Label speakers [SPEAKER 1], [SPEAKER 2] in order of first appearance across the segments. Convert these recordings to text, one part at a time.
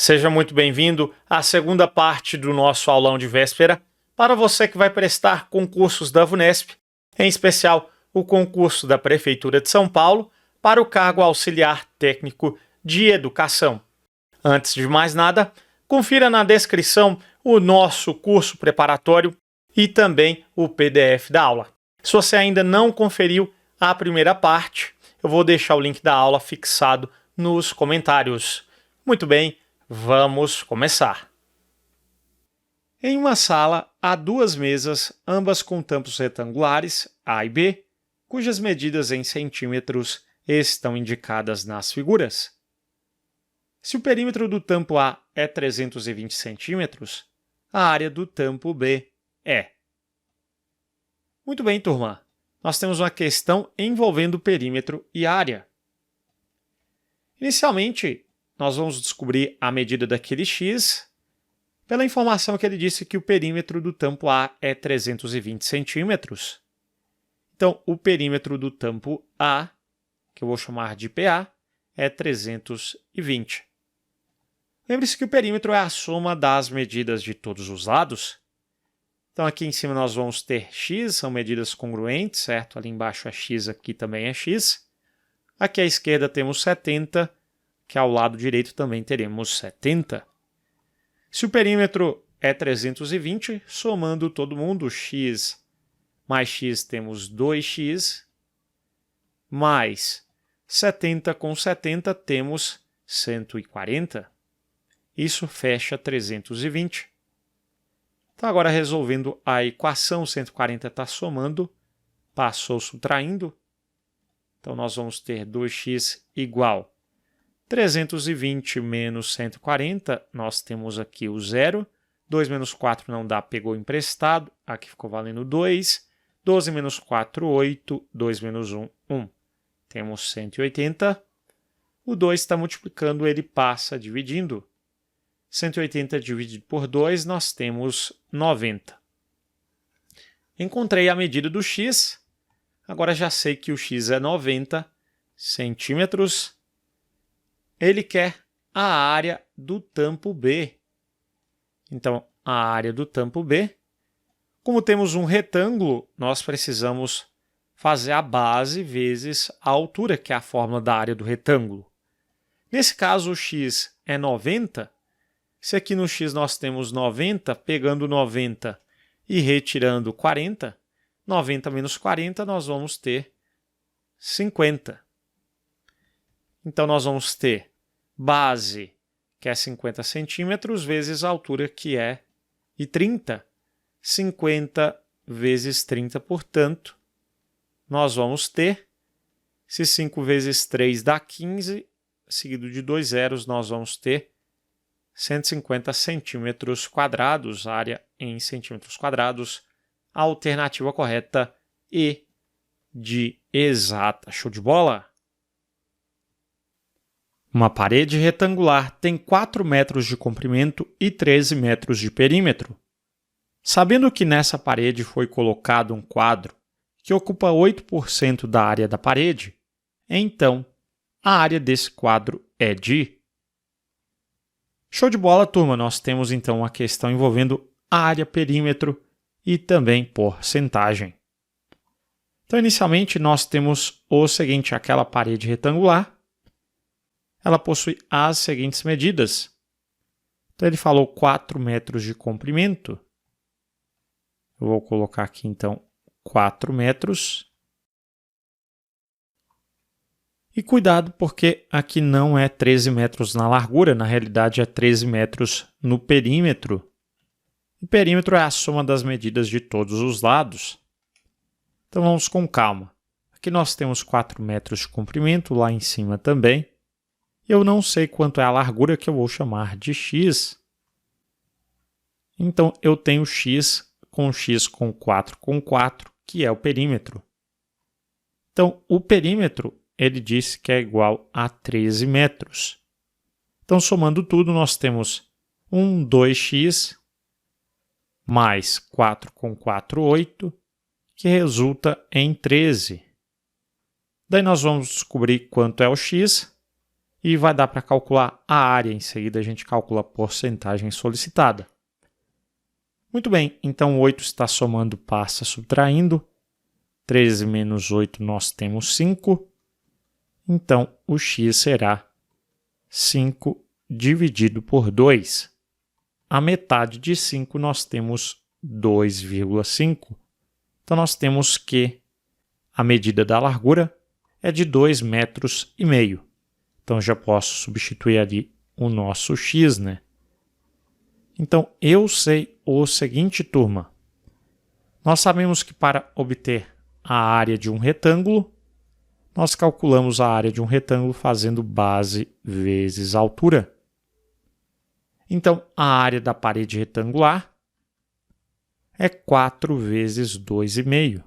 [SPEAKER 1] Seja muito bem-vindo à segunda parte do nosso aulão de véspera para você que vai prestar concursos da VUNESP, em especial o concurso da Prefeitura de São Paulo para o cargo auxiliar técnico de educação. Antes de mais nada, confira na descrição o nosso curso preparatório e também o PDF da aula. Se você ainda não conferiu a primeira parte, eu vou deixar o link da aula fixado nos comentários. Muito bem, vamos começar. Em uma sala, há duas mesas, ambas com tampos retangulares, A e B, cujas medidas em centímetros estão indicadas nas figuras. Se o perímetro do tampo A é 320 centímetros, a área do tampo B é. Muito bem, turma. Nós temos uma questão envolvendo perímetro e área. Inicialmente, nós vamos descobrir a medida daquele x pela informação que ele disse que o perímetro do tampo A é 320 centímetros. Então, o perímetro do tampo A, que eu vou chamar de PA, é 320. Lembre-se que o perímetro é a soma das medidas de todos os lados. Então, aqui em cima nós vamos ter x, são medidas congruentes, certo? Ali embaixo é x, aqui também é x. Aqui à esquerda temos 70, que ao lado direito também teremos 70. Se o perímetro é 320, somando todo mundo, x mais x temos 2x, mais 70 com 70 temos 140. Isso fecha 320. Então, agora resolvendo a equação, 140 está somando, passou subtraindo. Então, nós vamos ter 2x igual 320 menos 140, nós temos aqui o zero. 2 menos 4 não dá, pegou emprestado. Aqui ficou valendo 2. 12 menos 4, 8. 2 menos 1, 1. Temos 180. O 2 está multiplicando, ele passa dividindo. 180 dividido por 2, nós temos 90. Encontrei a medida do x. Agora já sei que o x é 90 centímetros. Ele quer a área do tampo B. Então, a área do tampo B. Como temos um retângulo, nós precisamos fazer a base vezes a altura, que é a fórmula da área do retângulo. Nesse caso, o x é 90. Se aqui no x nós temos 90, pegando 90 e retirando 40, 90 menos 40, nós vamos ter 50. Então, nós vamos ter base, que é 50 centímetros, vezes a altura, que é de 30. 50 vezes 30, portanto, nós vamos ter, se 5 vezes 3 dá 15, seguido de 2 zeros, nós vamos ter 150 centímetros quadrados, área em centímetros quadrados, a alternativa correta E de exata. Show de bola? Uma parede retangular tem 4 metros de comprimento e 13 metros de perímetro. Sabendo que nessa parede foi colocado um quadro que ocupa 8% da área da parede, então a área desse quadro é de... Show de bola, turma! Nós temos então a questão envolvendo área, perímetro e também porcentagem. Então, inicialmente, nós temos o seguinte, aquela parede retangular, ela possui as seguintes medidas. Então, ele falou 4 metros de comprimento. Eu vou colocar aqui, então, 4 metros. E cuidado, porque aqui não é 13 metros na largura, na realidade é 13 metros no perímetro. E perímetro é a soma das medidas de todos os lados. Então, vamos com calma. Aqui nós temos 4 metros de comprimento, lá em cima também. Eu não sei quanto é a largura, que eu vou chamar de x. Então, eu tenho x com 4, que é o perímetro. Então, o perímetro, ele disse que é igual a 13 metros. Então, somando tudo, nós temos 2x mais 4 com 4, 8, que resulta em 13. Daí nós vamos descobrir quanto é o x. e vai dar para calcular a área. Em seguida, a gente calcula a porcentagem solicitada. Muito bem, então 8 está somando, passa subtraindo. 13 menos 8, nós temos 5. Então, o x será 5 dividido por 2. A metade de 5, nós temos 2,5. Então, nós temos que a medida da largura é de 2,5 metros. Então, já posso substituir ali o nosso x, né? Então, eu sei o seguinte, turma. Nós sabemos que para obter a área de um retângulo, nós calculamos a área de um retângulo fazendo base vezes altura. Então, a área da parede retangular é 4 vezes 2,5.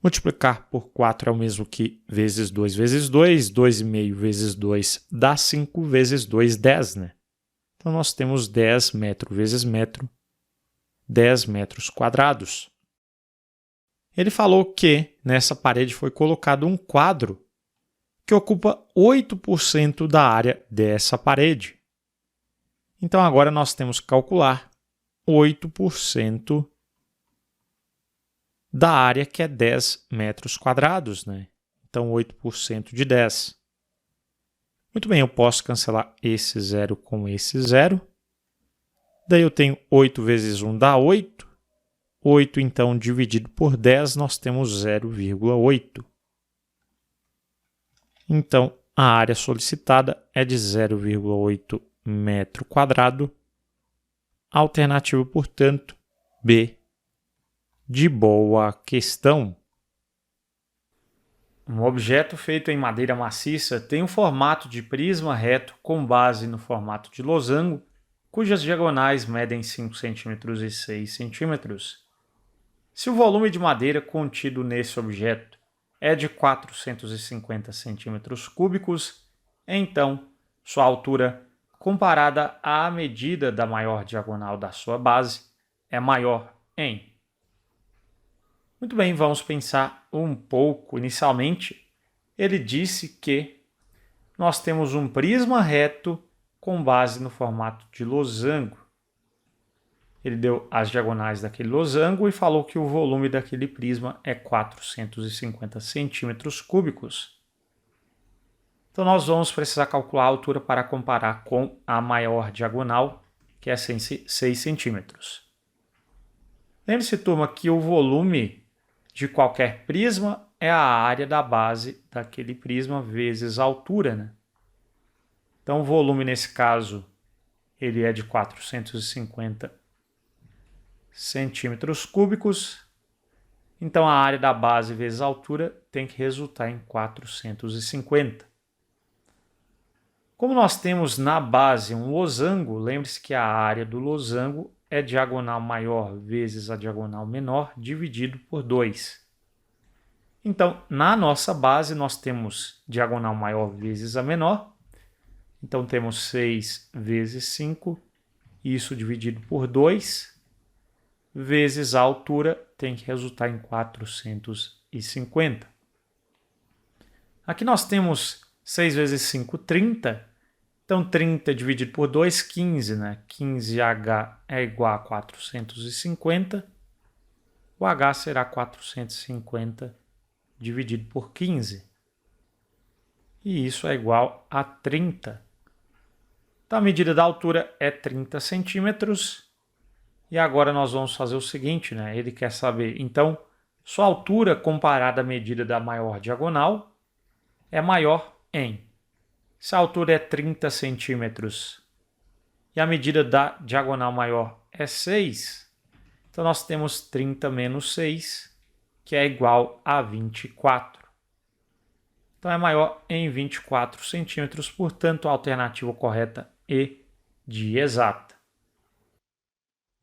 [SPEAKER 1] Multiplicar por 4 é o mesmo que vezes 2 vezes 2. 2,5 vezes 2 dá 5 vezes 2, 10, né? Então, nós temos 10 metro vezes metro, 10 metros quadrados. Ele falou que nessa parede foi colocado um quadro que ocupa 8% da área dessa parede. Então, agora nós temos que calcular 8% da área, que é 10 metros quadrados, né? Então, 8% de 10. Muito bem, eu posso cancelar esse zero com esse zero. Daí eu tenho 8 vezes 1 dá 8. 8, então, dividido por 10, nós temos 0,8. Então, a área solicitada é de 0,8 metro quadrado. Alternativa, portanto, B, de boa questão. Um objeto feito em madeira maciça tem um formato de prisma reto com base no formato de losango, cujas diagonais medem 5 cm e 6 cm. Se o volume de madeira contido nesse objeto é de 450 cm3, então sua altura, comparada à medida da maior diagonal da sua base, é maior em... Muito bem, vamos pensar um pouco. Inicialmente, ele disse que nós temos um prisma reto com base no formato de losango. Ele deu as diagonais daquele losango e falou que o volume daquele prisma é 450 cm3. Então, nós vamos precisar calcular a altura para comparar com a maior diagonal, que é 6 centímetros. Lembre-se, turma, que o volume de qualquer prisma é a área da base daquele prisma vezes a altura, né? Então, o volume, nesse caso, ele é de 450 centímetros cúbicos. Então, a área da base vezes a altura tem que resultar em 450. Como nós temos na base um losango, lembre-se que a área do losango é diagonal maior vezes a diagonal menor dividido por 2. Então, na nossa base, nós temos diagonal maior vezes a menor. Então, temos 6 vezes 5, isso dividido por 2, vezes a altura, tem que resultar em 450. Aqui nós temos 6 vezes 5, 30. Então, 30 dividido por 2, 15, né? 15H é igual a 450. O H será 450 dividido por 15. E isso é igual a 30. Então, a medida da altura é 30 centímetros. E agora nós vamos fazer o seguinte, né? Ele quer saber, então, sua altura comparada à medida da maior diagonal é maior em... Se a altura é 30 centímetros e a medida da diagonal maior é 6, então nós temos 30 menos 6, que é igual a 24. Então é maior em 24 centímetros, portanto a alternativa correta E de exata.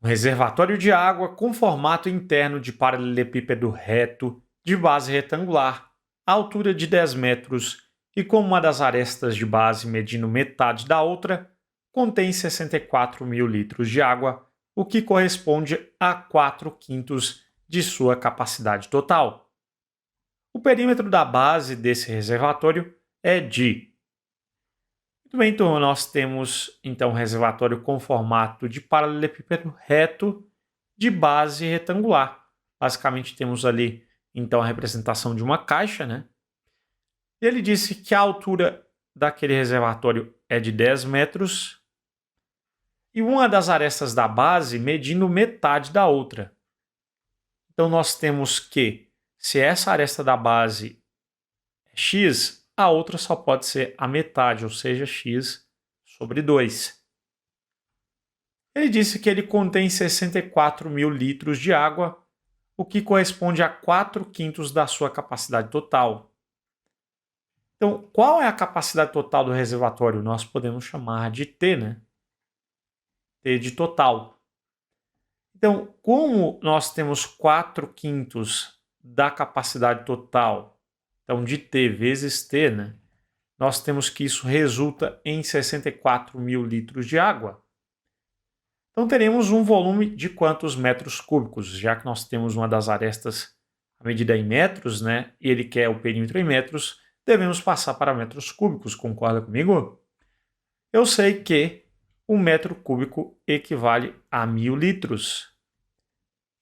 [SPEAKER 1] Um reservatório de água com formato interno de paralelepípedo reto, de base retangular, altura de 10 metros, e com uma das arestas de base medindo metade da outra, contém 64 mil litros de água, o que corresponde a 4/5 de sua capacidade total. O perímetro da base desse reservatório é de Muito bem, turma, nós temos então um reservatório com formato de paralelepípedo reto de base retangular. Basicamente temos ali então a representação de uma caixa, né? Ele disse que a altura daquele reservatório é de 10 metros e uma das arestas da base medindo metade da outra. Então nós temos que, se essa aresta da base é x, a outra só pode ser a metade, ou seja, x sobre 2. Ele disse que ele contém 64 mil litros de água, o que corresponde a 4/5 da sua capacidade total. Então, qual é a capacidade total do reservatório? Nós podemos chamar de T, né? T de total. Então, como nós temos 4/5 da capacidade total, então de T vezes T, né? Nós temos que isso resulta em 64 mil litros de água. Então teremos um volume de quantos metros cúbicos? Já que nós temos uma das arestas a medida em metros, né? E ele quer o perímetro em metros, devemos passar para metros cúbicos, concorda comigo? Eu sei que 1 metro cúbico equivale a 1.000 litros.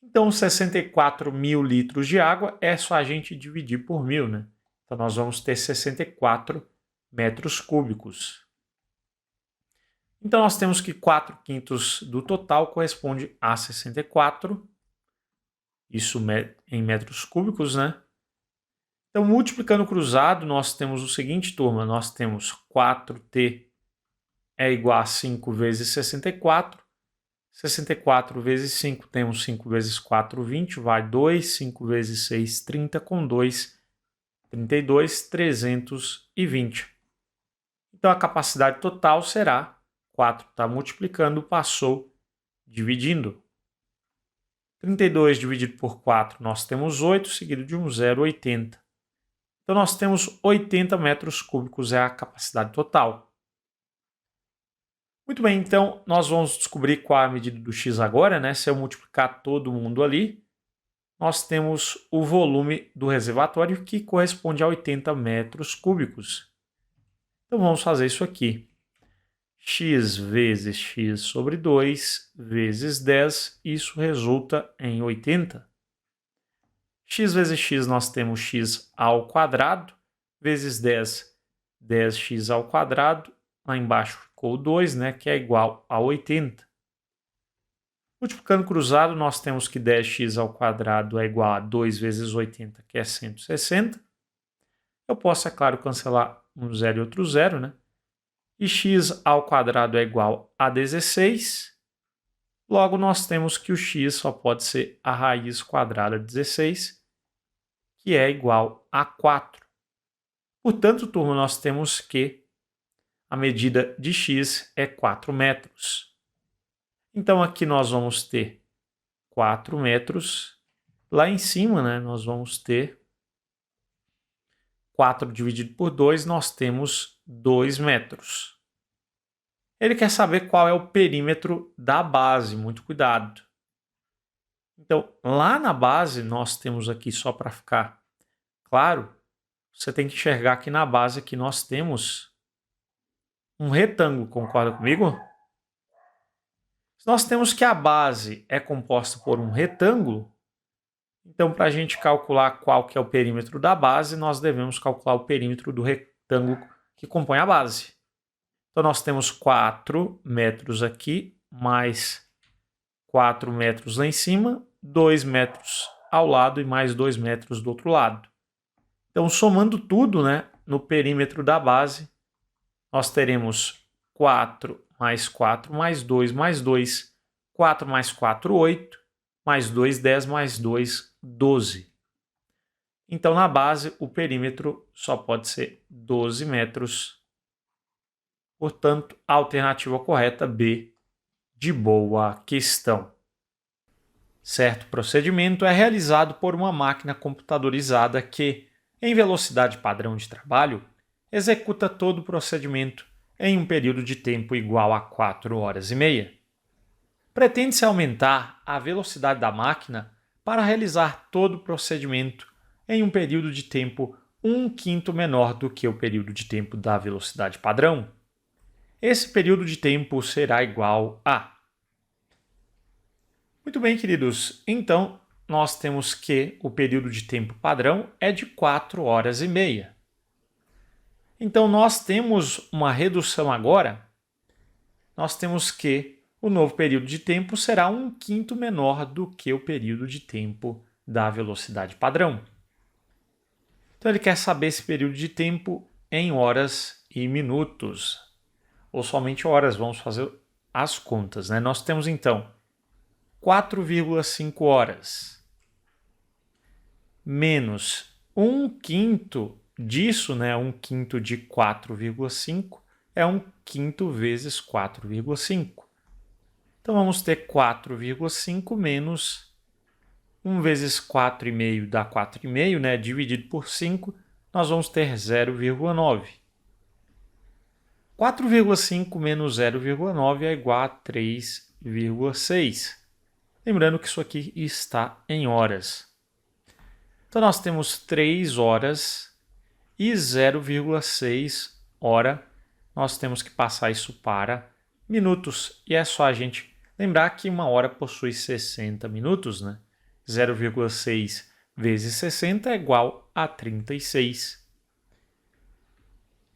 [SPEAKER 1] Então 64 mil litros de água é só a gente dividir por 1.000, né? Então nós vamos ter 64 metros cúbicos. Então nós temos que 4/5 do total corresponde a 64, isso em metros cúbicos, né? Então multiplicando cruzado nós temos o seguinte, turma, nós temos 4t é igual a 5 vezes 64, 64 vezes 5 temos 5 vezes 4, 20, vai 2, 5 vezes 6, 30, com 2, 32, 320. Então a capacidade total será 4 está multiplicando, passou dividindo. 32 dividido por 4, nós temos 8, seguido de um 0, 80. Então nós temos 80 metros cúbicos, é a capacidade total. Muito bem, então nós vamos descobrir qual é a medida do x agora, né? Se eu multiplicar todo mundo ali, nós temos o volume do reservatório que corresponde a 80 metros cúbicos. Então vamos fazer isso aqui. X vezes x sobre 2 vezes 10, isso resulta em 80. X vezes x nós temos x ao quadrado, vezes 10, 10x ao quadrado, lá embaixo ficou 2, né, que é igual a 80. Multiplicando cruzado, nós temos que 10x ao quadrado é igual a 2 vezes 80, que é 160. Eu posso, é claro, cancelar um 0 e outro 0, né? E x ao quadrado é igual a 16. Logo, nós temos que o x só pode ser a raiz quadrada de 16, que é igual a 4. Portanto, turma, nós temos que a medida de x é 4 metros. Então, aqui nós vamos ter 4 metros. Lá em cima, né, nós vamos ter 4 dividido por 2, nós temos 2 metros. Ele quer saber qual é o perímetro da base, muito cuidado. Então, lá na base, nós temos aqui, só para ficar claro, você tem que enxergar que na base aqui nós temos um retângulo, concorda comigo? Nós temos que a base é composta por um retângulo, então para a gente calcular qual que é o perímetro da base, nós devemos calcular o perímetro do retângulo que compõe a base. Então nós temos 4 metros aqui, mais 4 metros lá em cima, 2 metros ao lado e mais 2 metros do outro lado. Então somando tudo, né, no perímetro da base, nós teremos 4 mais 4 mais 2 mais 2, 4 mais 4, 8, mais 2, 10, mais 2, 12. Então, na base, o perímetro só pode ser 12 metros. Portanto, a alternativa correta, B, de boa questão. Certo procedimento é realizado por uma máquina computadorizada que, em velocidade padrão de trabalho, executa todo o procedimento em um período de tempo igual a 4 horas e meia. Pretende-se aumentar a velocidade da máquina para realizar todo o procedimento em um período de tempo 1/5 menor do que o período de tempo da velocidade padrão. esse período de tempo será igual a... Muito bem, queridos. Então, nós temos que o período de tempo padrão é de 4 horas e meia. Então, nós temos uma redução agora. Nós temos que o novo período de tempo será 1/5 menor do que o período de tempo da velocidade padrão. Então, ele quer saber esse período de tempo em horas e minutos. Ou somente horas, vamos fazer as contas, né? Nós temos, então, 4,5 horas menos 1/5 disso, né? 1/5 de 4,5 é 1/5 vezes 4,5. Então, vamos ter 4,5 menos 1 vezes 4,5 dá 4,5, né? Dividido por 5, nós vamos ter 0,9. 4,5 menos 0,9 é igual a 3,6. Lembrando que isso aqui está em horas. Então, nós temos 3 horas e 0,6 hora. Nós temos que passar isso para minutos. E é só a gente lembrar que uma hora possui 60 minutos, né? 0,6 vezes 60 é igual a 36.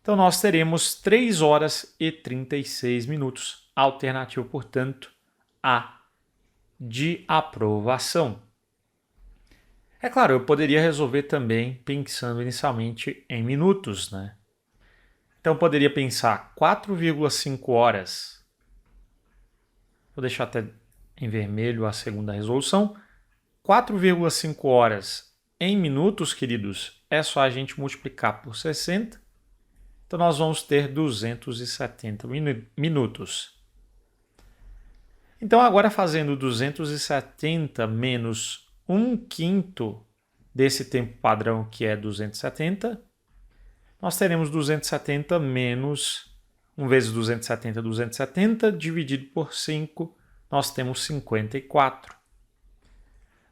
[SPEAKER 1] Então, nós teremos 3 horas e 36 minutos. Alternativa, portanto, A, de aprovação. É claro, eu poderia resolver também pensando inicialmente em minutos, né? Então, eu poderia pensar 4,5 horas. Vou deixar até em vermelho a segunda resolução. 4,5 horas em minutos, queridos, é só a gente multiplicar por 60. Então, nós vamos ter 270 minutos. Então, agora fazendo 270 menos 1/5 desse tempo padrão, que é 270, nós teremos 270 menos 1 vezes 270, 270, dividido por 5, nós temos 54.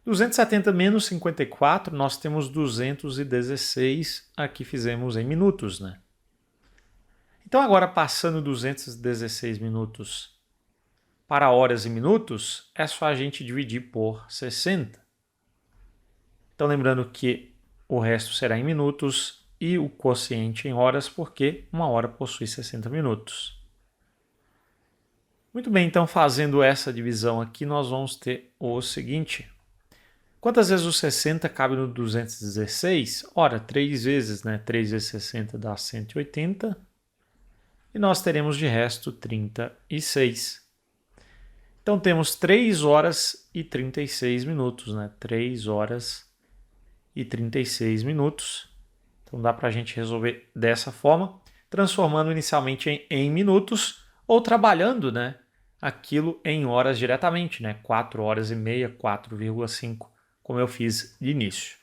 [SPEAKER 1] 270 menos 54, nós temos 216, aqui fizemos em minutos, né? Então, agora passando 216 minutos para horas e minutos, é só a gente dividir por 60. Então, lembrando que o resto será em minutos e o quociente em horas, porque uma hora possui 60 minutos. Muito bem, então fazendo essa divisão aqui, nós vamos ter o seguinte. Quantas vezes o 60 cabe no 216? Ora, 3 vezes, né? 3 vezes 60 dá 180. E nós teremos de resto 36. Então, temos 3 horas e 36 minutos, né? 3 horas e 36 minutos. Então, dá para a gente resolver dessa forma, transformando inicialmente em minutos ou trabalhando, né, aquilo em horas diretamente, né? 4 horas e meia, 4,5, como eu fiz de início.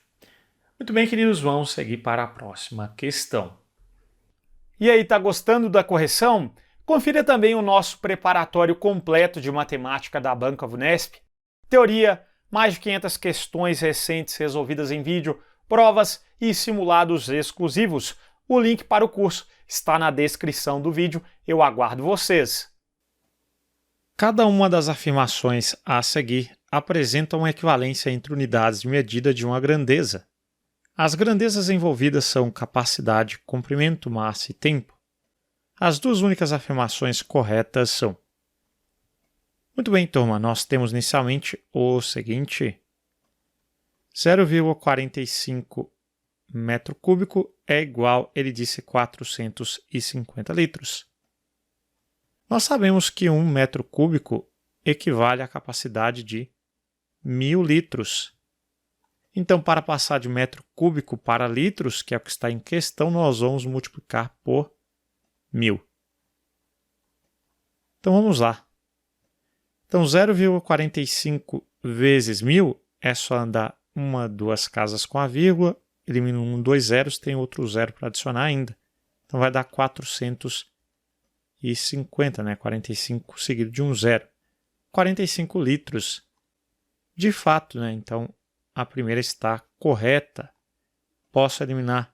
[SPEAKER 1] Muito bem, queridos, vamos seguir para a próxima questão. E aí, tá gostando da correção? Confira também o nosso preparatório completo de matemática da Banca Vunesp. Teoria, mais de 500 questões recentes resolvidas em vídeo, provas e simulados exclusivos. O link para o curso está na descrição do vídeo. Eu aguardo vocês. Cada uma das afirmações a seguir apresenta uma equivalência entre unidades de medida de uma grandeza. As grandezas envolvidas são capacidade, comprimento, massa e tempo. As duas únicas afirmações corretas são... Muito bem, turma, nós temos inicialmente o seguinte: 0,45 metro cúbico é igual, ele disse, 450 litros. Nós sabemos que 1 metro cúbico equivale à capacidade de 1.000 litros. Então, para passar de metro cúbico para litros, que é o que está em questão, nós vamos multiplicar por 1.000. Então, vamos lá. Então, 0,45 vezes 1.000 é só andar uma, duas casas com a vírgula, elimina 2 zeros, tem outro zero para adicionar ainda. Então, vai dar 450, né? 45 seguido de um zero. 45 litros. De fato, né? Então, a primeira está correta. Posso eliminar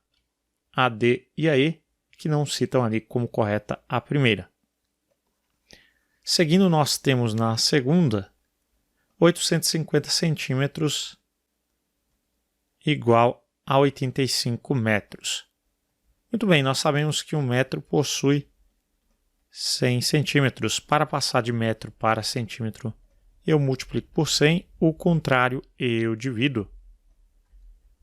[SPEAKER 1] a D e a E, que não citam ali como correta a primeira. Seguindo, nós temos na segunda 850 centímetros igual a 85 metros. Muito bem, nós sabemos que um metro possui 100 centímetros. Para passar de metro para centímetro, eu multiplico por 100, o contrário eu divido.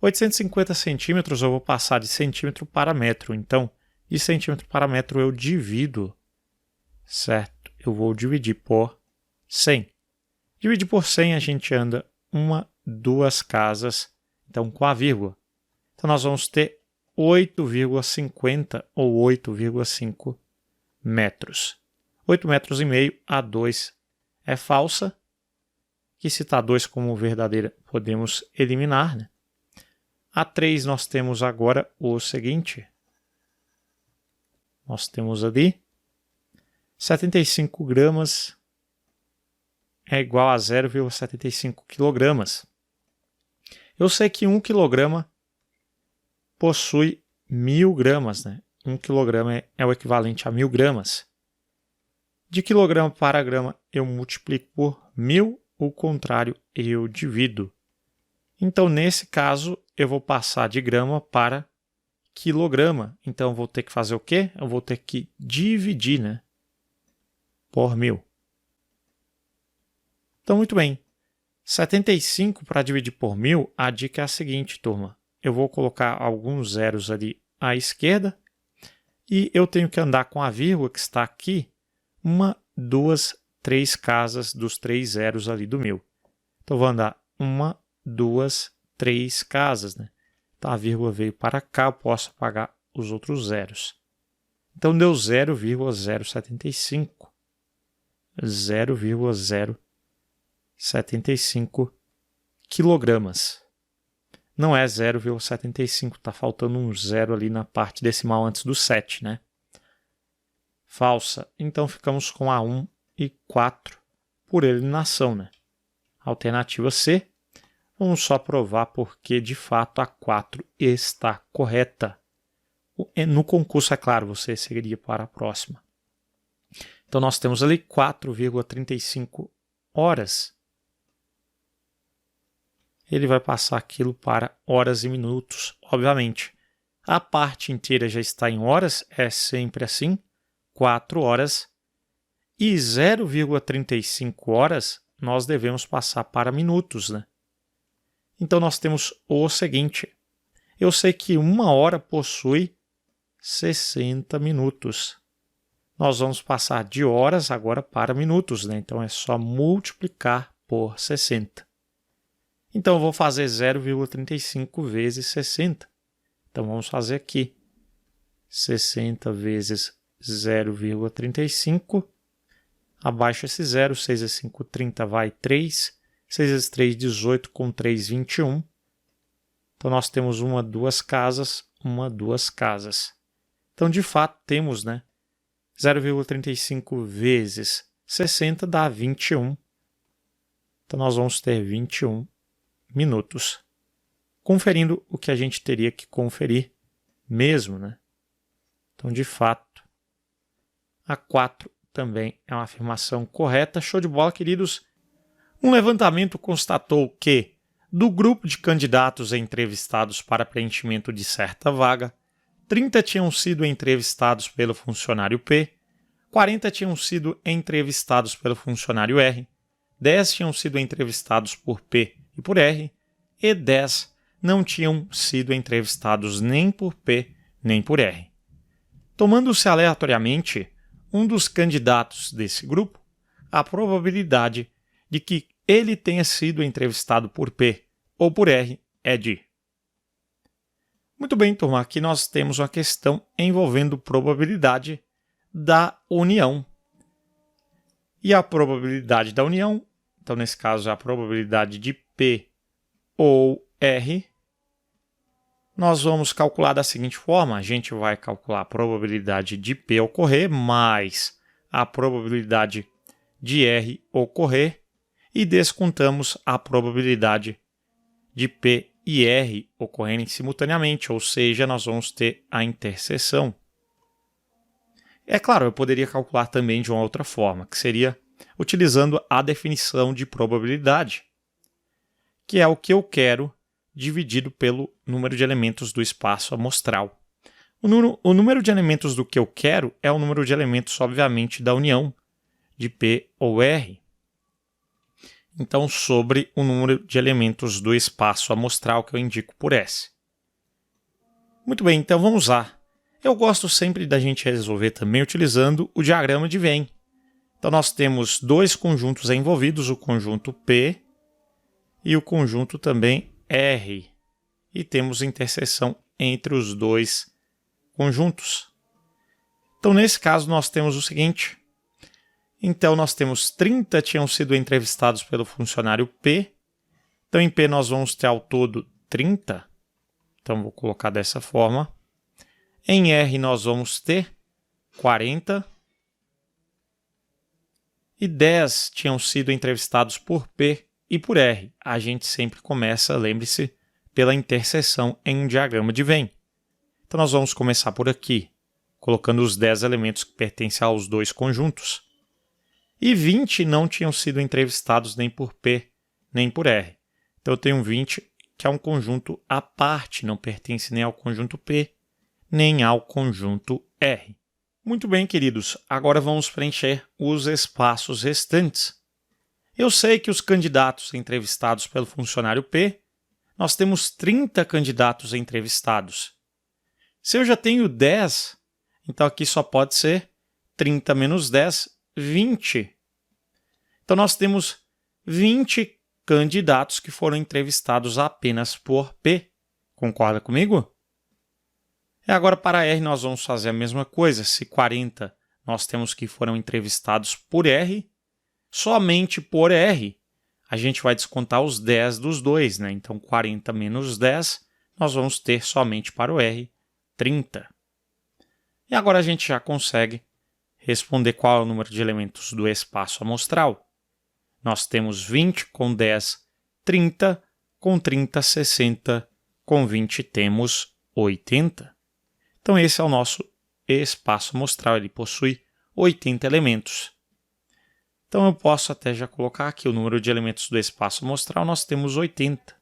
[SPEAKER 1] 850 centímetros eu vou passar de centímetro para metro, então de centímetro para metro eu divido, certo? Eu vou dividir por 100. Dividir por 100 a gente anda uma, duas casas, então com a vírgula. Então nós vamos ter 8,50 ou 8,5 metros. 8,5 metros a 2 é falsa, que se está 2 como verdadeira podemos eliminar, né? A 3 nós temos agora o seguinte. Nós temos ali 75 gramas é igual a 0,75 quilogramas. Eu sei que 1 quilograma possui 1.000 gramas, né? 1 quilograma é o equivalente a 1.000 gramas. De quilograma para grama eu multiplico por 1.000, o contrário eu divido. Então, nesse caso, eu vou passar de grama para quilograma. Então, eu vou ter que fazer o quê? Eu vou ter que dividir, né? Por 1.000. Então, muito bem. 75 para dividir por 1.000, a dica é a seguinte, turma. Eu vou colocar alguns zeros ali à esquerda e eu tenho que andar com a vírgula que está aqui, uma, duas, três casas dos 3 zeros ali do 1.000. Então, eu vou andar uma, duas, três casas, né? Então, a vírgula veio para cá, eu posso apagar os outros zeros. Então, deu 0,075. 0,075 quilogramas. Não é 0,75, está faltando um zero ali na parte decimal antes do 7, né? Falsa. Então, ficamos com a 1 e 4 por eliminação, né? Alternativa C. Vamos só provar porque, de fato, a 4 está correta. No concurso, é claro, você seguiria para a próxima. Então, nós temos ali 4,35 horas. Ele vai passar aquilo para horas e minutos, obviamente. A parte inteira já está em horas, é sempre assim, 4 horas. E 0,35 horas nós devemos passar para minutos, né? Então, nós temos o seguinte. Eu sei que 1 hora possui 60 minutos. Nós vamos passar de horas agora para minutos, né? Então, é só multiplicar por 60. Então, eu vou fazer 0,35 vezes 60. Então, vamos fazer aqui. 60 vezes 0,35. Abaixo esse 0, 6 vezes 5, 30, vai 3. 6 vezes 3, 18, com 3, 21. Então, nós temos uma, duas casas, uma, duas casas. Então, de fato, temos, né? 0,35 vezes 60 dá 21. Então, nós vamos ter 21 minutos. Conferindo o que a gente teria que conferir mesmo, né? Então, de fato, a 4 também é uma afirmação correta. Show de bola, queridos! Um levantamento constatou que, do grupo de candidatos entrevistados para preenchimento de certa vaga, 30 tinham sido entrevistados pelo funcionário P, 40 tinham sido entrevistados pelo funcionário R, 10 tinham sido entrevistados por P e por R, e 10 não tinham sido entrevistados nem por P nem por R. Tomando-se aleatoriamente um dos candidatos desse grupo, a probabilidade de que ele tenha sido entrevistado por P ou por R é de... Muito bem, turma, aqui nós temos uma questão envolvendo probabilidade da união. E a probabilidade da união, então nesse caso a probabilidade de P ou R, nós vamos calcular da seguinte forma, a gente vai calcular a probabilidade de P ocorrer mais a probabilidade de R ocorrer e descontamos a probabilidade de P e R ocorrerem simultaneamente, ou seja, nós vamos ter a interseção. É claro, eu poderia calcular também de uma outra forma, que seria utilizando a definição de probabilidade, que é o que eu quero dividido pelo número de elementos do espaço amostral. O número de elementos do que eu quero é o número de elementos, obviamente, da união de P ou R. Então, sobre o número de elementos do espaço amostral que eu indico por S. Muito bem, então vamos lá. Eu gosto sempre da gente resolver também utilizando o diagrama de Venn. Então, nós temos dois conjuntos envolvidos, o conjunto P e o conjunto também R. E temos interseção entre os dois conjuntos. Então, nesse caso, nós temos o seguinte. Então, nós temos 30 tinham sido entrevistados pelo funcionário P. Então, em P, nós vamos ter ao todo 30. Então, vou colocar dessa forma. Em R, nós vamos ter 40. E 10 tinham sido entrevistados por P e por R. A gente sempre começa, lembre-se, pela interseção em um diagrama de Venn. Então, nós vamos começar por aqui, colocando os 10 elementos que pertencem aos dois conjuntos. E 20 não tinham sido entrevistados nem por P, nem por R. Então, eu tenho 20, que é um conjunto à parte, não pertence nem ao conjunto P, nem ao conjunto R. Muito bem, queridos. Agora vamos preencher os espaços restantes. Eu sei que os candidatos entrevistados pelo funcionário P, nós temos 30 candidatos entrevistados. Se eu já tenho 10, então aqui só pode ser 30 menos 10, 20. Então, nós temos 20 candidatos que foram entrevistados apenas por P. Concorda comigo? E agora, para R, nós vamos fazer a mesma coisa. Se 40 nós temos que foram entrevistados por R, somente por R, a gente vai descontar os 10 dos dois, né? Então, 40 menos 10, nós vamos ter somente para o R 30. E agora a gente já consegue responder qual é o número de elementos do espaço amostral. Nós temos 20 com 10, 30, com 30, 60, com 20 temos 80. Então, esse é o nosso espaço amostral, ele possui 80 elementos. Então, eu posso até já colocar aqui o número de elementos do espaço amostral, nós temos 80.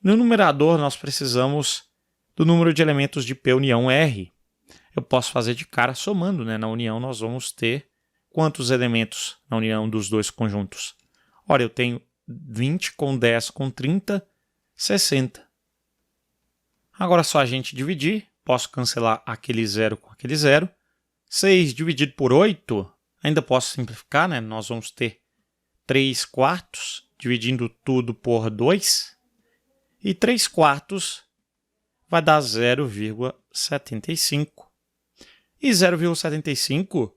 [SPEAKER 1] No numerador, nós precisamos do número de elementos de P união R. Eu posso fazer de cara somando, né? Na união, nós vamos ter quantos elementos na união dos dois conjuntos? Ora, eu tenho 20 com 10 com 30, 60. Agora é só a gente dividir. Posso cancelar aquele zero com aquele zero. 6 dividido por 8, ainda posso simplificar, né? Nós vamos ter 3 quartos, dividindo tudo por 2. E 3 quartos vai dar 0,75. E 0,75,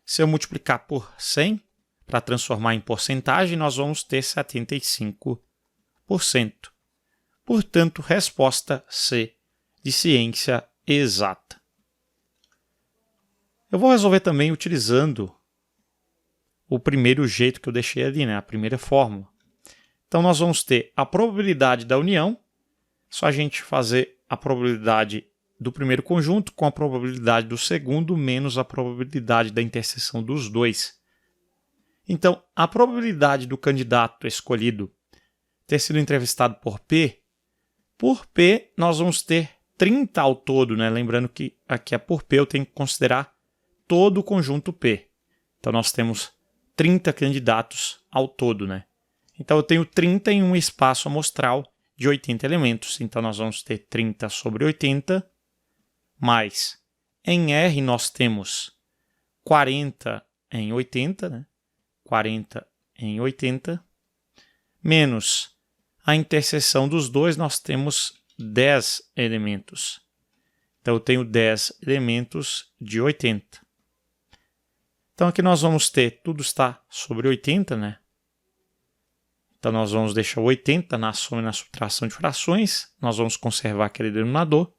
[SPEAKER 1] se eu multiplicar por 100, para transformar em porcentagem, nós vamos ter 75%. Portanto, resposta C de ciência exata. Eu vou resolver também utilizando o primeiro jeito que eu deixei ali, né? A primeira fórmula. Então, nós vamos ter a probabilidade da união, só a gente fazer a probabilidade do primeiro conjunto com a probabilidade do segundo menos a probabilidade da interseção dos dois. Então, a probabilidade do candidato escolhido ter sido entrevistado por P nós vamos ter 30 ao todo, né? Lembrando que aqui é por P, eu tenho que considerar todo o conjunto P. Então, nós temos 30 candidatos ao todo, né? Então, eu tenho 30 em um espaço amostral de 80 elementos. Então, nós vamos ter 30 sobre 80, mais em R nós temos 40 em 80, né? 40 em 80, menos a interseção dos dois, nós temos 10 elementos. Então, eu tenho 10 elementos de 80. Então, aqui nós vamos ter, tudo está sobre 80, né? Então, nós vamos deixar 80 na soma e na subtração de frações. Nós vamos conservar aquele denominador.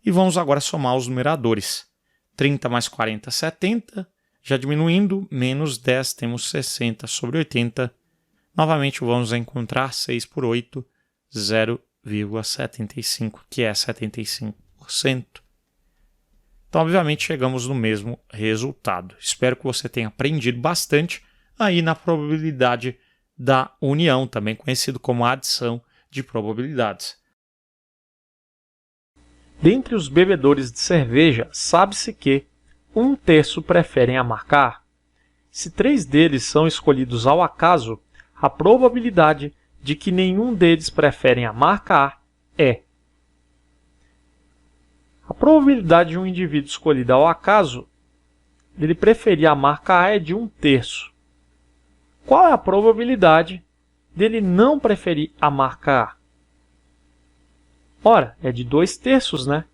[SPEAKER 1] E vamos agora somar os numeradores. 30 mais 40, 70. Já diminuindo, menos 10, temos 60 sobre 80. Novamente, vamos encontrar 6 por 8, 0,75, que é 75%. Então, obviamente, chegamos no mesmo resultado. Espero que você tenha aprendido bastante aí na probabilidade da união, também conhecido como adição de probabilidades.
[SPEAKER 2] Dentre os bebedores de cerveja, sabe-se que 1/3 preferem a marca A. Se 3 deles são escolhidos ao acaso, a probabilidade de que nenhum deles preferem a marca A é. A probabilidade de um indivíduo escolhido ao acaso dele preferir a marca A é de 1/3. Qual é a probabilidade dele não preferir a marca A? Ora, é de 2/3, né?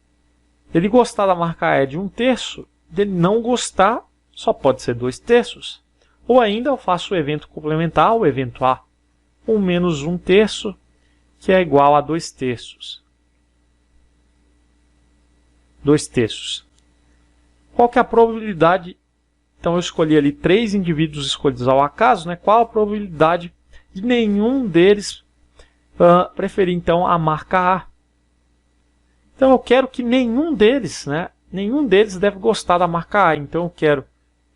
[SPEAKER 2] Dele gostar da marca A é de 1/3, dele não gostar só pode ser 2/3. Ou ainda eu faço o evento complementar, o evento A, com menos 1/3, que é igual a 2/3. 2/3. Qual que é a probabilidade? Então eu escolhi ali 3 indivíduos escolhidos ao acaso, né? Qual a probabilidade de nenhum deles preferir então a marca A? Então eu quero que nenhum deles, né? Nenhum deles deve gostar da marca A. Então eu quero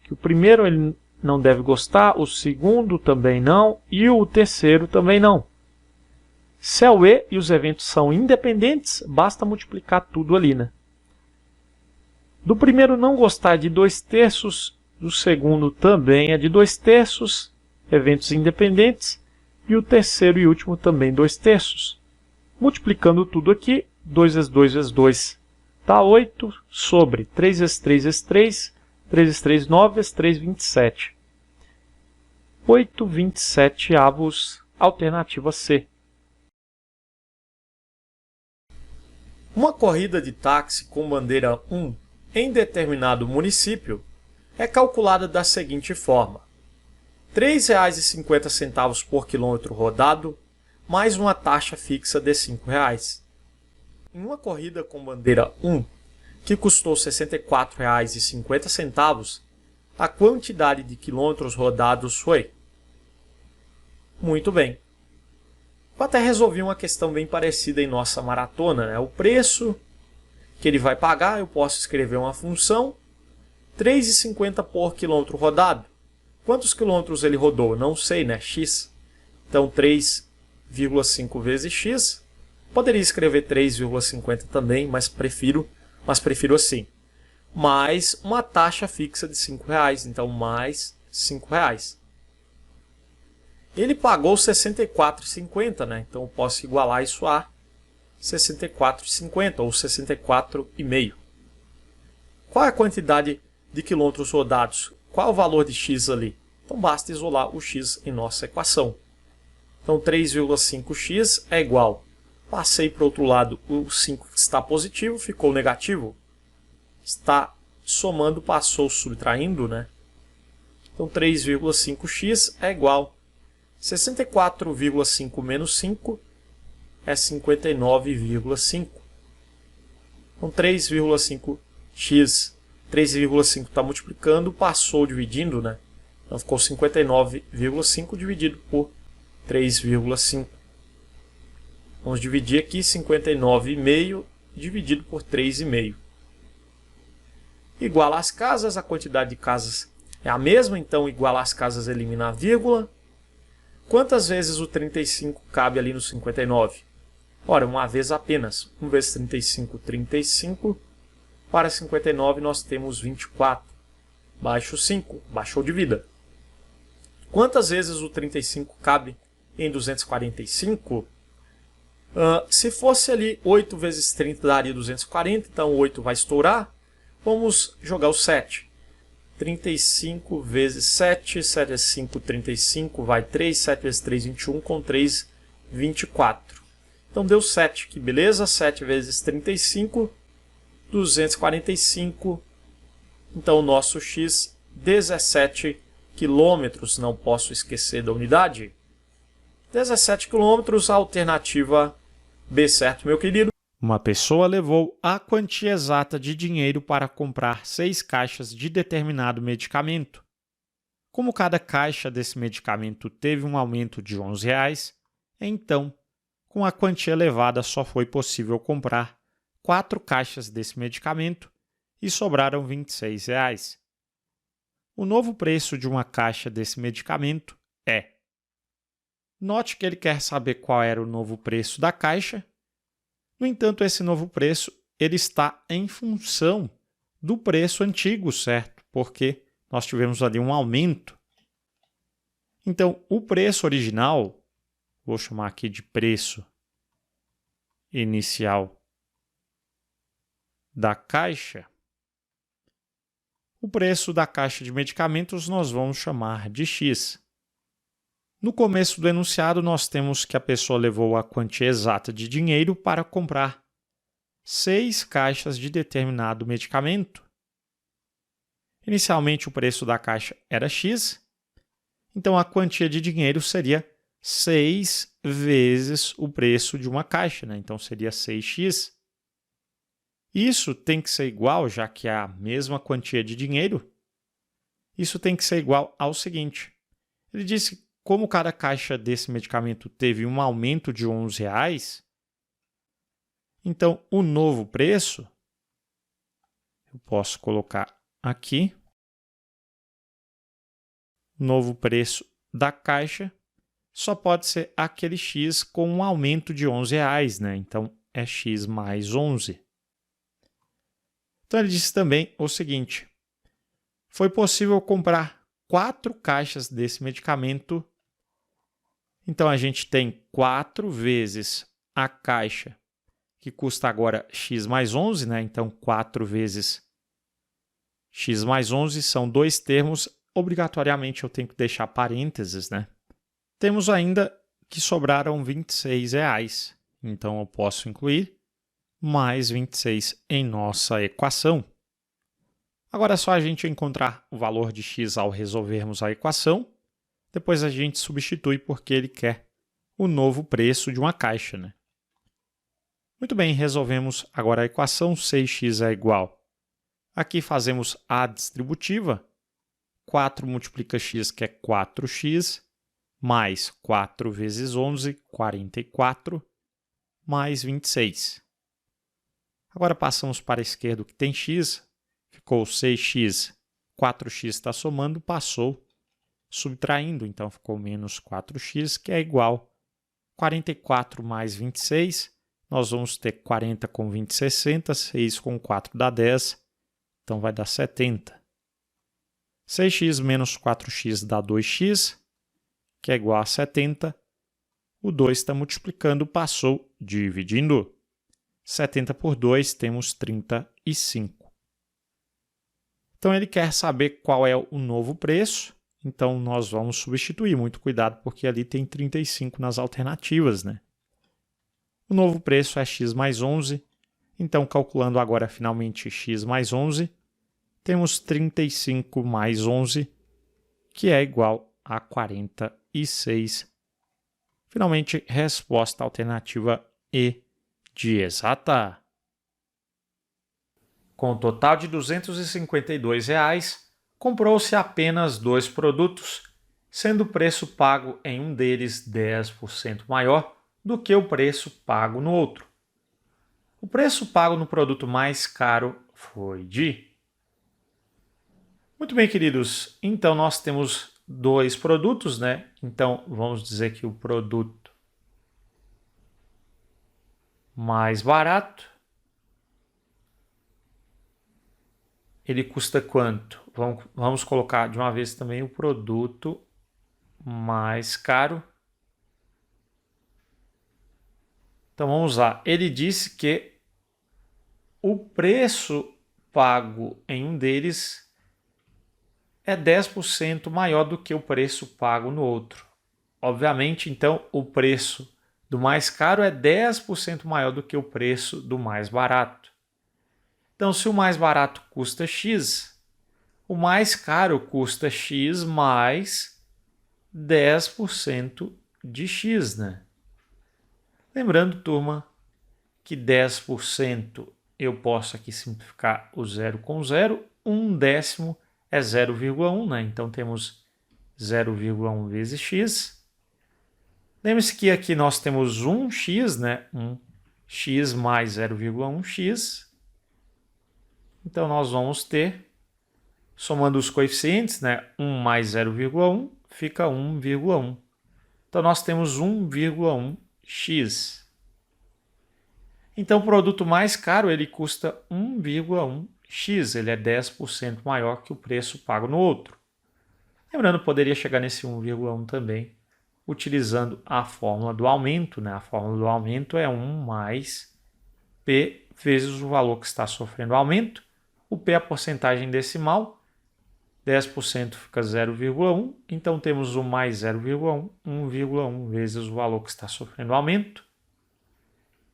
[SPEAKER 2] que o primeiro ele não deve gostar, o segundo também não e o terceiro também não. Se é o E e os eventos são independentes, basta multiplicar tudo ali, né? Do primeiro não gostar de 2/3, do segundo também é de 2/3, eventos independentes, e o terceiro e último também 2/3. Multiplicando tudo aqui, 2 vezes 2 vezes 2 dá 8, sobre 3 vezes 3 vezes 3, 3 vezes 3, 9 vezes 3, 27. 8/27avos, alternativa C.
[SPEAKER 1] Uma corrida de táxi com bandeira 1 em determinado município é calculada da seguinte forma: R$ 3,50 por quilômetro rodado, mais uma taxa fixa de R$ 5,00. Em uma corrida com bandeira 1, que custou R$ 64,50, a quantidade de quilômetros rodados foi. Muito bem. Eu até resolvi uma questão bem parecida em nossa maratona, né? O preço que ele vai pagar, eu posso escrever uma função, R$ 3,50 por quilômetro rodado. Quantos quilômetros ele rodou? Não sei, né? X. Então, 3,5 vezes x. Poderia escrever 3,50 também, mas prefiro assim. Mais uma taxa fixa de R$ 5,00. Então, mais R$ 5,00. Ele pagou R$ 64,50, né? Então, eu posso igualar isso a R$ 64,50 ou 64,5. Qual é a quantidade de quilômetros rodados? Qual é o valor de x ali? Então, basta isolar o x em nossa equação. Então, 3,5x é igual. Passei para o outro lado, o 5 está positivo, ficou negativo. Está somando, passou subtraindo, né? Então, 3,5x é igual. 64,5 menos 5 é 59,5. Então, 3,5x, 3,5 está multiplicando, passou dividindo, né? Então, ficou 59,5 dividido por 3,5. Vamos dividir aqui 59,5 dividido por 3,5. Igual às casas, a quantidade de casas é a mesma, então igual às casas elimina a vírgula. Quantas vezes o 35 cabe ali no 59? Ora, uma vez apenas. 1 vezes 35, 35. Para 59 nós temos 24. Baixo 5, baixou de vida. Quantas vezes o 35 cabe em 245? Se fosse ali 8 vezes 30 daria 240, então 8 vai estourar. Vamos jogar o 7. 35 vezes 7, 7 vezes 5, 35, vai 3, 7 vezes 3, 21, com 3, 24. Então deu 7, que beleza, 7 vezes 35, 245. Então o nosso x, 17 quilômetros, não posso esquecer da unidade. 17 quilômetros, alternativa B, certo, meu querido? Uma pessoa levou a quantia exata de dinheiro para comprar 6 caixas de determinado medicamento. Como cada caixa desse medicamento teve um aumento de R$ 11,00, então, com a quantia elevada só foi possível comprar 4 caixas desse medicamento e sobraram R$ 26. O novo preço de uma caixa desse medicamento é. Note que ele quer saber qual era o novo preço da caixa. No entanto, esse novo preço ele está em função do preço antigo, certo? Porque nós tivemos ali um aumento. Então, o preço original, vou chamar aqui de preço inicial da caixa, o preço da caixa de medicamentos nós vamos chamar de X. No começo do enunciado, nós temos que a pessoa levou a quantia exata de dinheiro para comprar 6 caixas de determinado medicamento. Inicialmente, o preço da caixa era X, então a quantia de dinheiro seria 6 vezes o preço de uma caixa, né? Então seria 6x. Isso tem que ser igual, já que é a mesma quantia de dinheiro, isso tem que ser igual ao seguinte. Ele disse que como cada caixa desse medicamento teve um aumento de R$ 11, então o novo preço, eu posso colocar aqui, novo preço da caixa, só pode ser aquele X com um aumento de R$ 11, né? Então, é X mais 11. Então, ele disse também o seguinte, foi possível comprar 4 caixas desse medicamento. Então, a gente tem 4 vezes a caixa, que custa agora X mais 11, né? Então, 4 vezes X mais 11 são 2 termos. Obrigatoriamente, eu tenho que deixar parênteses, né? Temos ainda que sobraram R$ 26. Então, eu posso incluir mais 26 em nossa equação. Agora é só a gente encontrar o valor de x ao resolvermos a equação. Depois a gente substitui porque ele quer o novo preço de uma caixa, né? Muito bem, resolvemos agora a equação 6x é igual. Aqui fazemos a distributiva. 4 multiplica x, que é 4x, mais 4 vezes 11, 44, mais 26. Agora passamos para a esquerda, que tem x, ficou 6x, 4x está somando, passou subtraindo, então ficou menos 4x, que é igual a 44 mais 26, nós vamos ter 40 com 20, 60, 6 com 4 dá 10, então vai dar 70. 6x menos 4x dá 2x, que é igual a 70. O 2 está multiplicando, passou dividindo. 70 por 2, temos 35. Então, ele quer saber qual é o novo preço. Então, nós vamos substituir. Muito cuidado, porque ali tem 35 nas alternativas, né? O novo preço é x mais 11. Então, calculando agora finalmente x mais 11, temos 35 mais 11, que é igual a 46. Finalmente, resposta alternativa E de exata. Com um total de R$ 252, comprou-se apenas 2 produtos, sendo o preço pago em um deles 10% maior do que o preço pago no outro. O preço pago no produto mais caro foi de... Muito bem, queridos. Então, nós temos 2 produtos, né? Então, vamos dizer que o produto mais barato, ele custa quanto? Vamos colocar de uma vez também o produto mais caro. Então, vamos lá. Ele disse que o preço pago em um deles é 10% maior do que o preço pago no outro. Obviamente, então, o preço do mais caro é 10% maior do que o preço do mais barato. Então, se o mais barato custa X, o mais caro custa X mais 10% de X, né? Lembrando, turma, que 10% eu posso aqui simplificar o 0 com 0. 1/10 é 0,1, né? Então, temos 0,1 vezes X. Lembre-se que aqui nós temos 1x, né? 1x mais 0,1x. Então, nós vamos ter, somando os coeficientes, né, 1 mais 0,1 fica 1,1. Então, nós temos 1,1x. Então, o produto mais caro ele custa 1,1x, ele é 10% maior que o preço pago no outro. Lembrando, poderia chegar nesse 1,1 também, utilizando a fórmula do aumento, né? A fórmula do aumento é 1 mais P vezes o valor que está sofrendo aumento. O P é a porcentagem decimal, 10% fica 0,1, então temos 1 mais 0,1, 1,1 vezes o valor que está sofrendo aumento.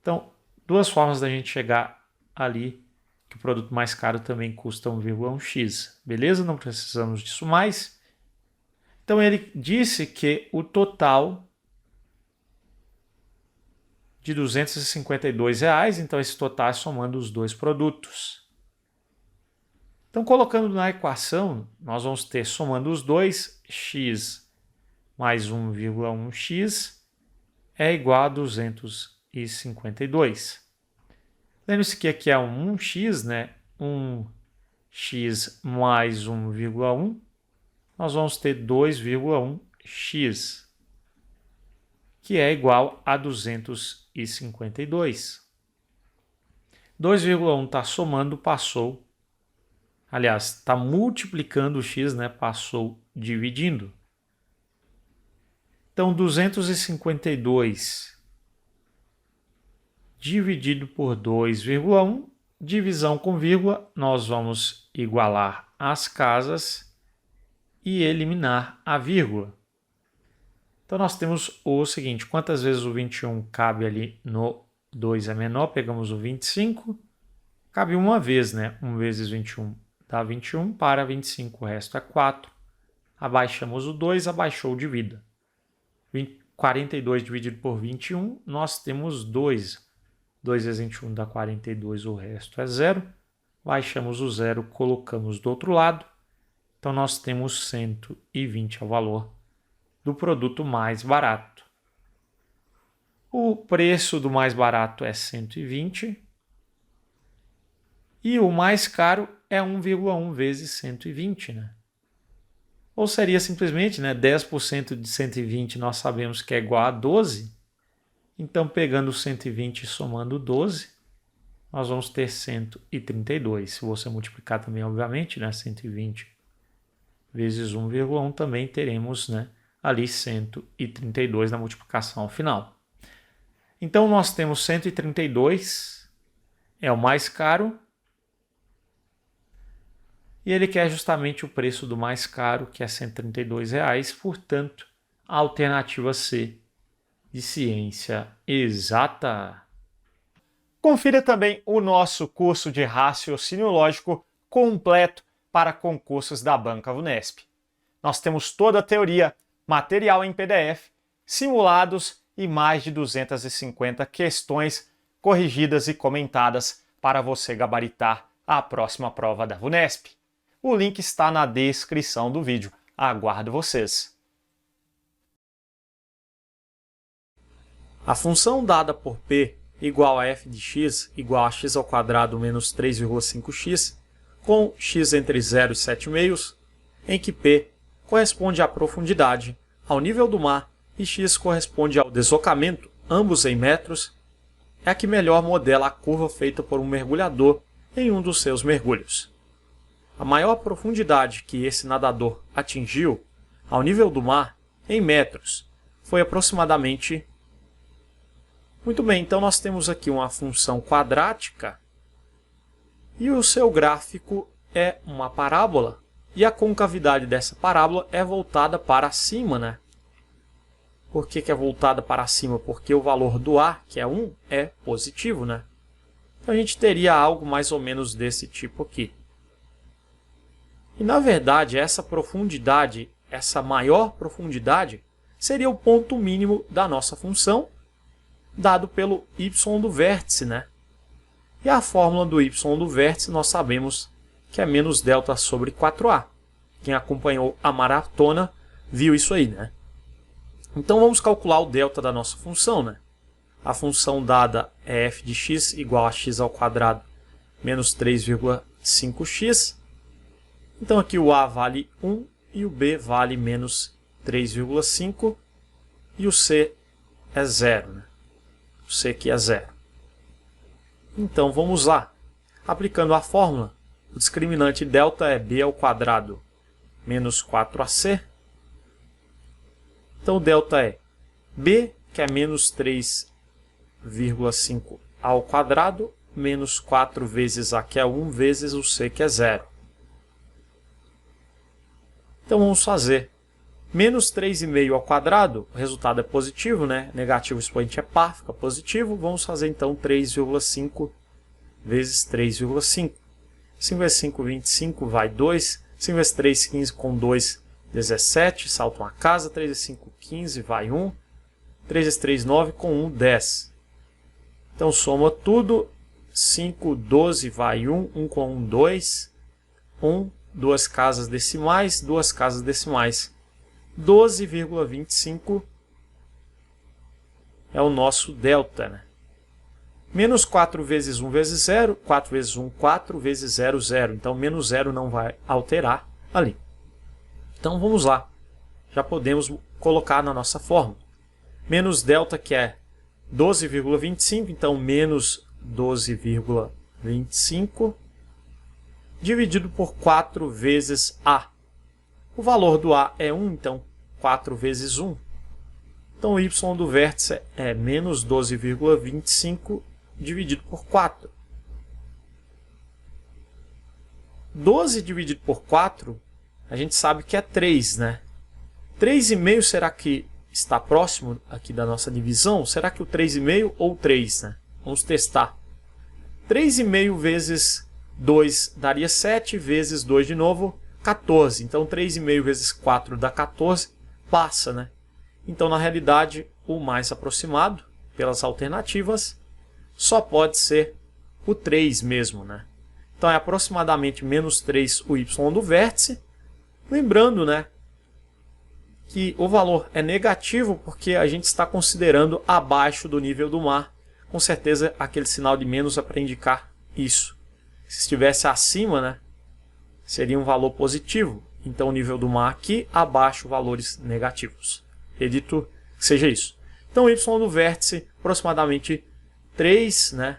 [SPEAKER 1] Então, duas formas da gente chegar ali, que o produto mais caro também custa 1,1x. Beleza? Não precisamos disso mais. Então, ele disse que o total de R$ 252, então esse total é somando os dois produtos. Então, colocando na equação, nós vamos ter, somando os dois, x mais 1,1x é igual a 252. Lembre-se que aqui é um 1x, né? 1x mais 1,1. Nós vamos ter 2,1x, que é igual a 252. 2,1 está somando, passou. Aliás, está multiplicando o x, né? Passou dividindo. Então, 252 dividido por 2,1, divisão com vírgula, nós vamos igualar as casas e eliminar a vírgula. Então, nós temos o seguinte, quantas vezes o 21 cabe ali no 2 é menor, pegamos o 25, cabe uma vez, né? 1 vezes 21 dá 21, para 25 o resto é 4. Abaixamos o 2, abaixou o divida. 42 dividido por 21, nós temos 2. 2 vezes 21 dá 42, o resto é 0. Baixamos o 0, colocamos do outro lado. Então, nós temos 120 é o valor do produto mais barato. O preço do mais barato é 120 e o mais caro é 1,1 vezes 120, né? Ou seria simplesmente, né, 10% de 120 nós sabemos que é igual a 12. Então, pegando 120 e somando 12, nós vamos ter 132. Se você multiplicar também, obviamente, né, 120 vezes 1,1 também teremos, né, ali 132 na multiplicação final. Então, nós temos 132, é o mais caro, e ele quer justamente o preço do mais caro, que é R$ 132, portanto, a alternativa C de ciência exata. Confira também o nosso curso de raciocínio lógico completo para concursos da Banca Vunesp. Nós temos toda a teoria, material em PDF, simulados e mais de 250 questões corrigidas e comentadas para você gabaritar a próxima prova da Vunesp. O link está na descrição do vídeo. Aguardo vocês!
[SPEAKER 2] A função dada por P igual a f de x igual a x ao quadrado menos 3,5x com x entre 0 e 7,5, em que P corresponde à profundidade, ao nível do mar, e x corresponde ao deslocamento, ambos em metros, é a que melhor modela a curva feita por um mergulhador em um dos seus mergulhos. A maior profundidade que esse nadador atingiu, ao nível do mar, em metros, foi aproximadamente... Muito bem, então nós temos aqui uma função quadrática e o seu gráfico é uma parábola e a concavidade dessa parábola é voltada para cima, né? Por que é voltada para cima? Porque o valor do A, que é 1, é positivo, né? Então a gente teria algo mais ou menos desse tipo aqui. E na verdade essa profundidade, essa maior profundidade, seria o ponto mínimo da nossa função, dado pelo y do vértice, né? E a fórmula do y do vértice nós sabemos que é menos delta sobre 4a. Quem acompanhou a maratona viu isso aí, né? Então vamos calcular o delta da nossa função, né? A função dada é f de x igual a x ao quadrado menos 3,5 5x. Então aqui o A vale 1 e o B vale menos 3,5 e o C é 0. Né? O C aqui é 0. Então vamos lá. Aplicando a fórmula, o discriminante delta é B ao quadrado menos 4AC. Então o delta é B, que é menos 3,5 ao quadrado, menos 4 vezes A, que é 1, vezes o C, que é 0. Então vamos fazer menos 3,5 ao quadrado, o resultado é positivo, né? Negativo, o expoente é par, fica positivo. Vamos fazer então 3,5 vezes 3,5. 5 vezes 5, 25, vai 2. 5 vezes 3, 15, com 2, 17, salta uma casa. 3 vezes 5, 15, vai 1. 3 vezes 3, 9, com 1, 10. Então soma tudo. 5, 12, vai 1. 1 com 1, 2. 1, 2 casas decimais, 2 casas decimais. 12,25 é o nosso delta. Né? Menos 4 vezes 1 vezes 0. 4 vezes 1, 4 vezes 0, 0. Então, menos 0 não vai alterar ali. Então, vamos lá. Já podemos colocar na nossa fórmula. Menos delta, que é 12,25. Então, menos 12,25 dividido por 4 vezes A. O valor do A é 1, então 4 vezes 1. Então o y do vértice é menos 12,25 dividido por 4. 12 dividido por 4, a gente sabe que é 3, né? 3,5 será que está próximo aqui da nossa divisão? Será que o 3,5 ou 3, né? Vamos testar. 3,5 vezes 2 daria 7, vezes 2 de novo, 14. Então 3,5 vezes 4 dá 14, passa, né? Então, na realidade, o mais aproximado, pelas alternativas, só pode ser o 3 mesmo, né? Então, é aproximadamente menos 3 o y do vértice. Lembrando, né, que o valor é negativo porque a gente está considerando abaixo do nível do mar. Com certeza, aquele sinal de menos é para indicar isso. Se estivesse acima, né, seria um valor positivo. Então, o nível do mar aqui, abaixo, valores negativos. Acredito que seja isso. Então, o y do vértice, aproximadamente 3, né?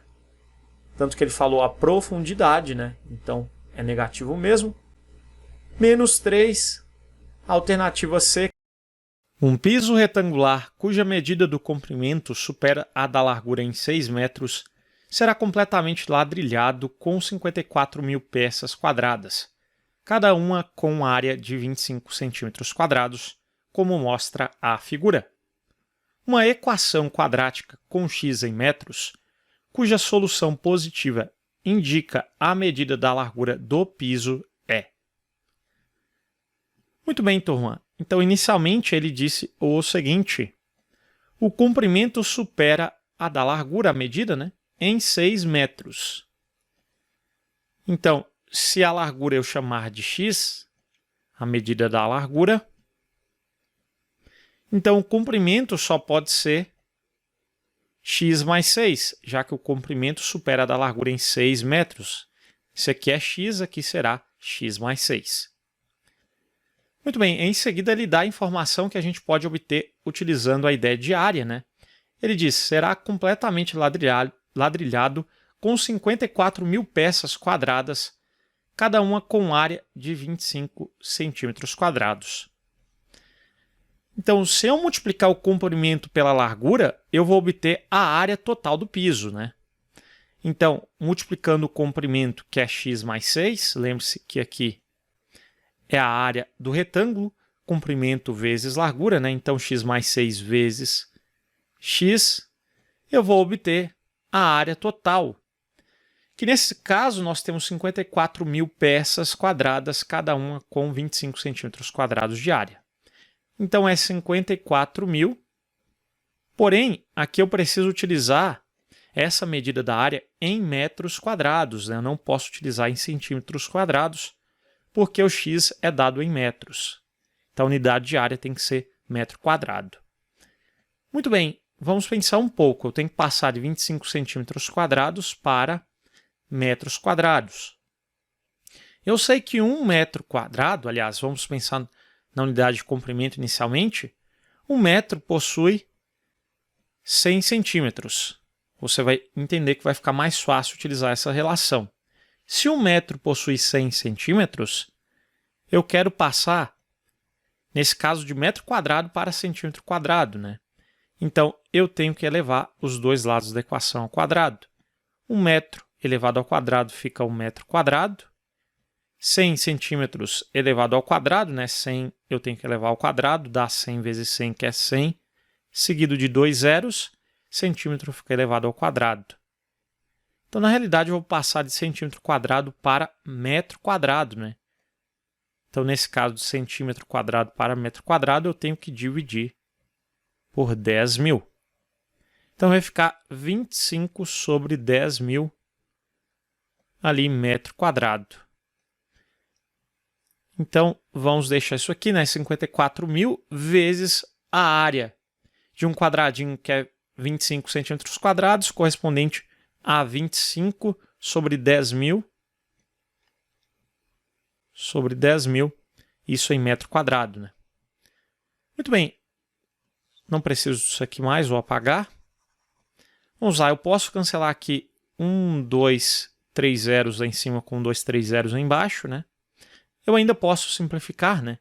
[SPEAKER 2] Tanto que ele falou a profundidade, né? Então, é negativo mesmo. Menos 3, alternativa C.
[SPEAKER 1] Um piso retangular cuja medida do comprimento supera a da largura em 6 metros será completamente ladrilhado com 54.000 peças quadradas, cada uma com área de 25 centímetros quadrados, como mostra a figura. Uma equação quadrática com x em metros, cuja solução positiva indica a medida da largura do piso é. Muito bem, turma. Então, inicialmente, ele disse o seguinte: o comprimento supera a da largura, a medida, né, em 6 metros. Então, se a largura eu chamar de x, a medida da largura, então o comprimento só pode ser x mais 6, já que o comprimento supera a da largura em 6 metros. Isso aqui é x, aqui será x mais 6. Muito bem, em seguida ele dá a informação que a gente pode obter utilizando a ideia de área, né? Ele diz, será completamente ladrilhado com 54.000 peças quadradas, cada uma com área de 25 centímetros quadrados. Então, se eu multiplicar o comprimento pela largura, eu vou obter a área total do piso, né? Então, multiplicando o comprimento, que é x mais 6, lembre-se que aqui é a área do retângulo, comprimento vezes largura, né? Então, x mais 6 vezes x, eu vou obter a área total, que nesse caso nós temos 54.000 peças quadradas, cada uma com 25 centímetros quadrados de área. Então, é 54.000, porém, aqui eu preciso utilizar essa medida da área em metros quadrados, né? Eu não posso utilizar em centímetros quadrados, porque o x é dado em metros. Então, a unidade de área tem que ser metro quadrado. Muito bem, vamos pensar um pouco. Eu tenho que passar de 25 centímetros quadrados para metros quadrados. eu sei que 1 metro quadrado, aliás, vamos pensar na unidade de comprimento inicialmente, 1 metro possui 100 centímetros. Você vai entender que vai ficar mais fácil utilizar essa relação. Se 1 metro possui 100 centímetros, eu quero passar, nesse caso, de metro quadrado para centímetro quadrado, né? Então, eu tenho que elevar os dois lados da equação ao quadrado. 1 metro elevado ao quadrado fica 1 metro quadrado. 100 centímetros elevado ao quadrado, né? 100 eu tenho que elevar ao quadrado, dá 100 vezes 100, que é 100, seguido de 2 zeros, centímetro fica elevado ao quadrado. Então, na realidade, eu vou passar de centímetro quadrado para metro quadrado, né? Então, nesse caso, de centímetro quadrado para metro quadrado, eu tenho que dividir por 10.000. Então, vai ficar 25 sobre 10.000 ali metro quadrado. Então, vamos deixar isso aqui, né? 54.000 vezes a área de um quadradinho, que é 25 centímetros quadrados, correspondente a 25 sobre 10.000 sobre 10.000, isso em metro quadrado, né? Muito bem, não preciso disso aqui mais, vou apagar. Vamos lá, eu posso cancelar aqui 1, 2, 3 zeros lá em cima com 2, 3 zeros lá embaixo, né? Eu ainda posso simplificar, né?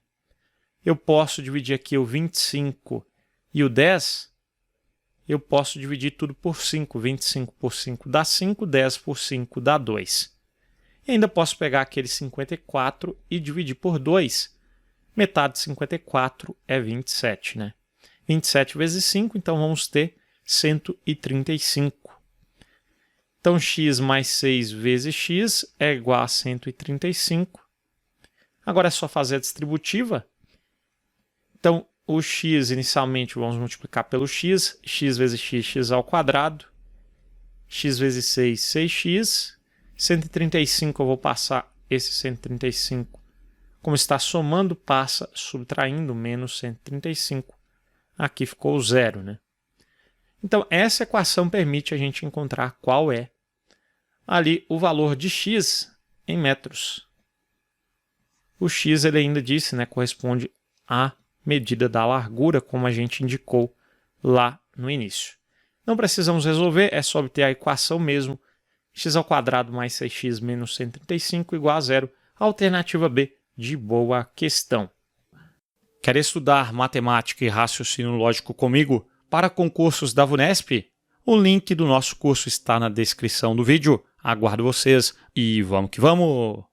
[SPEAKER 1] Eu posso dividir aqui o 25 e o 10, eu posso dividir tudo por 5. 25 por 5 dá 5, 10 por 5 dá 2. E ainda posso pegar aquele 54 e dividir por 2. Metade de 54 é 27, né? 27 vezes 5, então vamos ter 135. Então, x mais 6 vezes x é igual a 135. Agora é só fazer a distributiva. Então, o x inicialmente vamos multiplicar pelo x. X vezes x, x ao quadrado. X vezes 6, 6x. 135 eu vou passar esse 135. Como está somando, passa subtraindo menos 135. Aqui ficou 0, né? Então, essa equação permite a gente encontrar qual é ali o valor de x em metros. O x, ele ainda disse, né, corresponde à medida da largura, como a gente indicou lá no início. Não precisamos resolver, é só obter a equação mesmo. X ao quadrado mais 6x menos 135 igual a 0. Alternativa B, de boa questão. Quer estudar matemática e raciocínio lógico comigo para concursos da VUNESP? O link do nosso curso está na descrição do vídeo. Aguardo vocês e vamos que vamos!